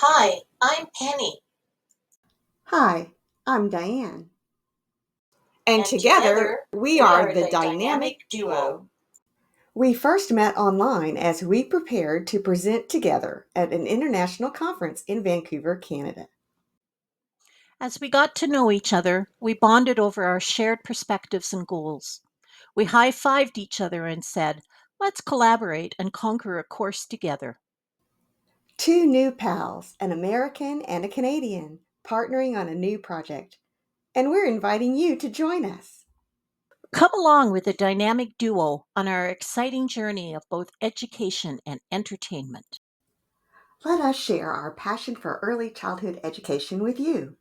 Hi, I'm Penny, Hi, I'm Diane. And and together, together we we are are the the dynamic dynamic duo. duo. We first met online as we prepared to present together at an international conference in Vancouver, Canada. As we got to know each other, we bonded over our shared perspectives and goals. We high fived each other and said, let's collaborate and conquer a course together. Two new pals, an American and a Canadian, partnering on a new project. And we're inviting you to join us. Come along with the dynamic duo on our exciting journey of both education and entertainment. Let us share our passion for early childhood education with you.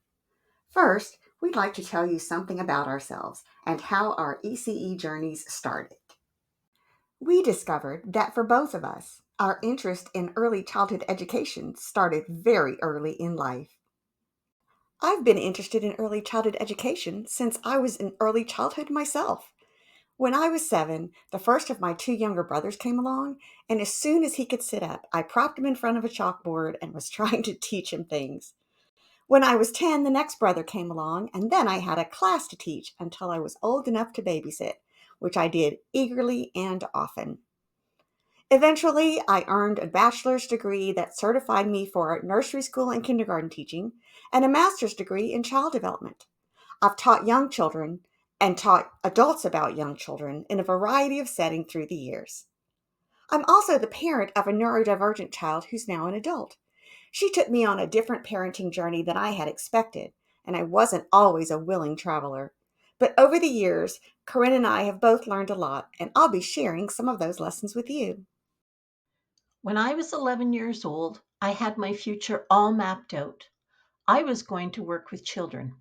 First, we'd like to tell you something about ourselves and how our ECE journeys started. We discovered that for both of us, our interest in early childhood education started very early in life. I've been interested in early childhood education since I was in early childhood myself. When I was 7, the first of my two younger brothers came along, and as soon as he could sit up, I propped him in front of a chalkboard and was trying to teach him things. When I was 10, the next brother came along, and then I had a class to teach until I was old enough to babysit, which I did eagerly and often. Eventually, I earned a bachelor's degree that certified me for nursery school and kindergarten teaching and a master's degree in child development. I've taught young children and taught adults about young children in a variety of settings through the years. I'm also the parent of a neurodivergent child who's now an adult. She took me on a different parenting journey than I had expected, and I wasn't always a willing traveler. But over the years, Corinne and I have both learned a lot, and I'll be sharing some of those lessons with you. When I was 11 years old, I had my future all mapped out. I was going to work with children.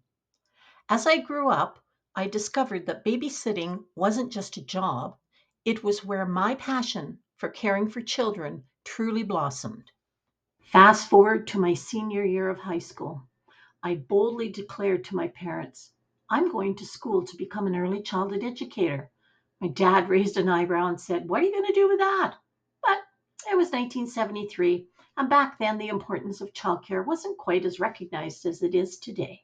As I grew up, I discovered that babysitting wasn't just a job, it was where my passion for caring for children truly blossomed. Fast forward to my senior year of high school. I boldly declared to my parents, I'm going to school to become an early childhood educator. My dad raised an eyebrow and said, what are you going to do with that? But it was 1973, and back then the importance of childcare wasn't quite as recognized as it is today.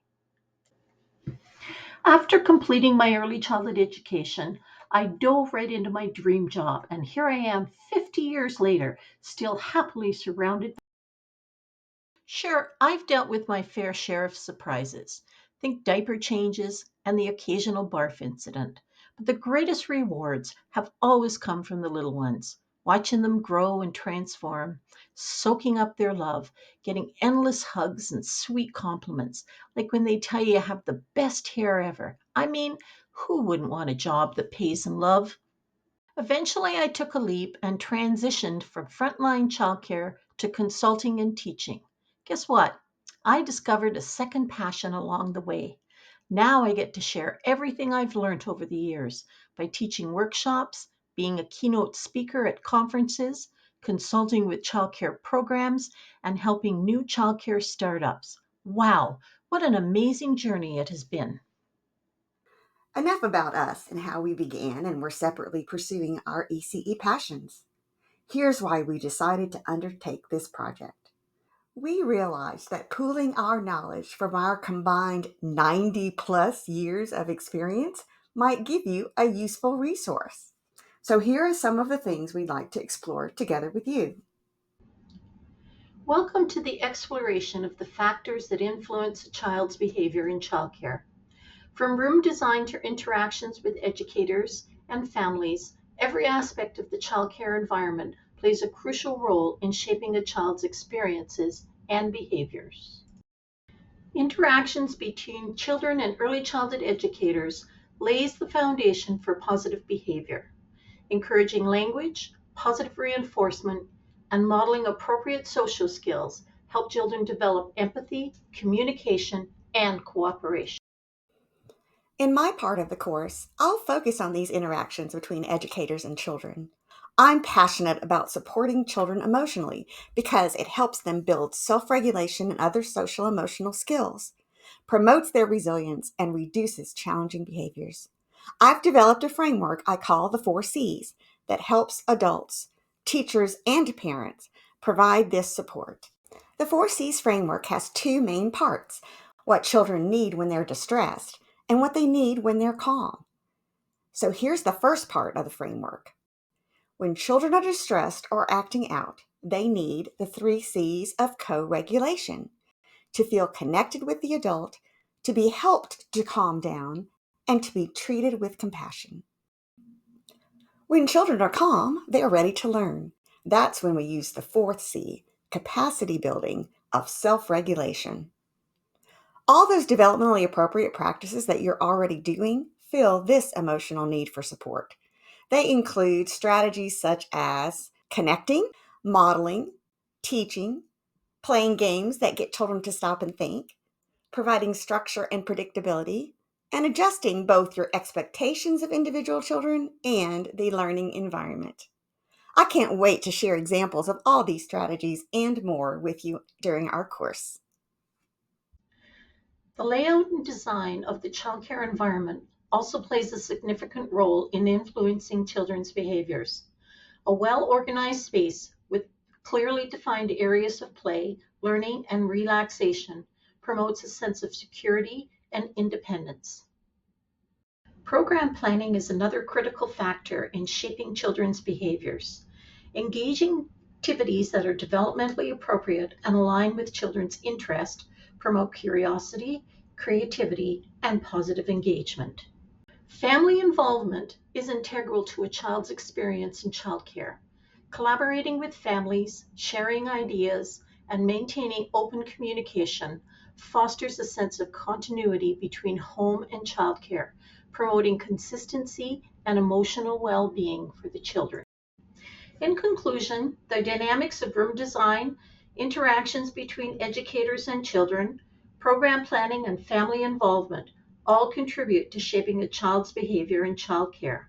After completing my early childhood education, I dove right into my dream job, and here I am 50 years later, still happily surrounded. Sure, I've dealt with my fair share of surprises. Think diaper changes and the occasional barf incident. But the greatest rewards have always come from the little ones, watching them grow and transform, soaking up their love, getting endless hugs and sweet compliments, like when they tell you have the best hair ever. I mean, who wouldn't want a job that pays in love? Eventually, I took a leap and transitioned from frontline childcare to consulting and teaching. Guess what? I discovered a second passion along the way. Now I get to share everything I've learned over the years by teaching workshops, being a keynote speaker at conferences, consulting with childcare programs, and helping new childcare startups. Wow, what an amazing journey it has been. Enough about us and how we began and were separately pursuing our ECE passions. Here's why we decided to undertake this project. We realized that pooling our knowledge from our combined 90 plus years of experience might give you a useful resource. So, here are some of the things we'd like to explore together with you. Welcome to the exploration of the factors that influence a child's behavior in childcare. From room design to interactions with educators and families, every aspect of the childcare environment plays a crucial role in shaping a child's experiences and behaviors. Interactions between children and early childhood educators lays the foundation for positive behavior. Encouraging language, positive reinforcement, and modeling appropriate social skills help children develop empathy, communication, and cooperation. In my part of the course, I'll focus on these interactions between educators and children. I'm passionate about supporting children emotionally because it helps them build self regulation and other social emotional skills, promotes their resilience, and reduces challenging behaviors. I've developed a framework I call the 4 C's that helps adults, teachers, and parents provide this support. The 4Cs framework has two main parts: what children need when they're distressed and what they need when they're calm. So here's the first part of the framework. When children are distressed or acting out, they need the 3 Cs of co regulation: to feel connected with the adult, to be helped to calm down, and to be treated with compassion. When children are calm, they are ready to learn. That's when we use the 4th C, capacity building of self regulation. All those developmentally appropriate practices that you're already doing fill this emotional need for support. They include strategies such as connecting, modeling, teaching, playing games that get children to stop and think, providing structure and predictability, and adjusting both your expectations of individual children and the learning environment. I can't wait to share examples of all these strategies and more with you during our course. The layout and design of the childcare environment also plays a significant role in influencing children's behaviors. A well-organized space with clearly defined areas of play, learning, and relaxation promotes a sense of security and independence. Program planning is another critical factor in shaping children's behaviors. Engaging activities that are developmentally appropriate and align with children's interest promote curiosity, creativity, and positive engagement. Family involvement is integral to a child's experience in childcare. Collaborating with families, sharing ideas, and maintaining open communication fosters a sense of continuity between home and childcare, promoting consistency and emotional well-being for the children. In conclusion, the dynamics of room design, interactions between educators and children, program planning, and family involvement all contribute to shaping a child's behavior in childcare.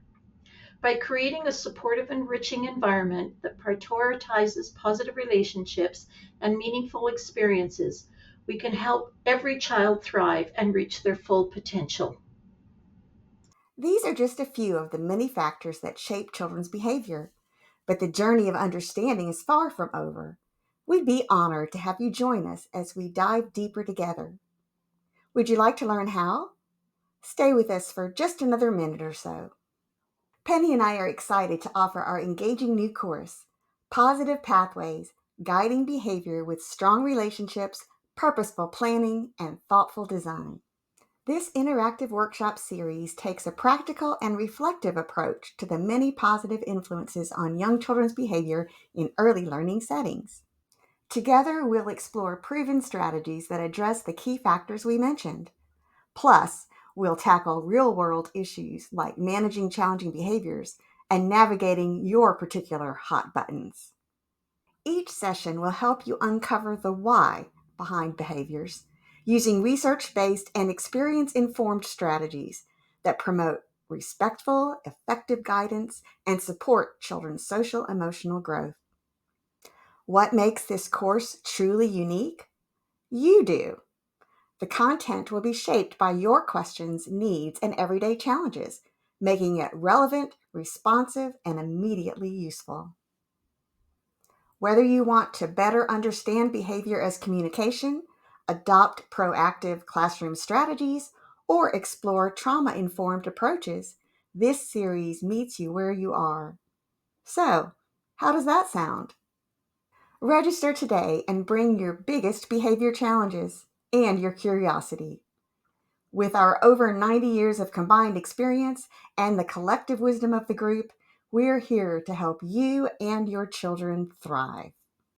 By creating a supportive, enriching environment that prioritizes positive relationships and meaningful experiences, we can help every child thrive and reach their full potential. These are just a few of the many factors that shape children's behavior, but the journey of understanding is far from over. We'd be honored to have you join us as we dive deeper together. Would you like to learn how? Stay with us for just another minute or so. Penny and I are excited to offer our engaging new course, Positive Pathways, Guiding Behavior with Strong Relationships, Purposeful Planning, and Thoughtful Design. This interactive workshop series takes a practical and reflective approach to the many positive influences on young children's behavior in early learning settings. Together, we'll explore proven strategies that address the key factors we mentioned. Plus, we'll tackle real-world issues like managing challenging behaviors and navigating your particular hot buttons. Each session will help you uncover the why behind behaviors using research-based and experience-informed strategies that promote respectful, effective guidance and support children's social emotional growth. What makes this course truly unique? You do. The content will be shaped by your questions, needs, and everyday challenges, making it relevant, responsive, and immediately useful. Whether you want to better understand behavior as communication, adopt proactive classroom strategies, or explore trauma-informed approaches, this series meets you where you are. So, how does that sound? Register today and bring your biggest behavior challenges and your curiosity. With our over 90 years of combined experience and the collective wisdom of the group, we're here to help you and your children thrive.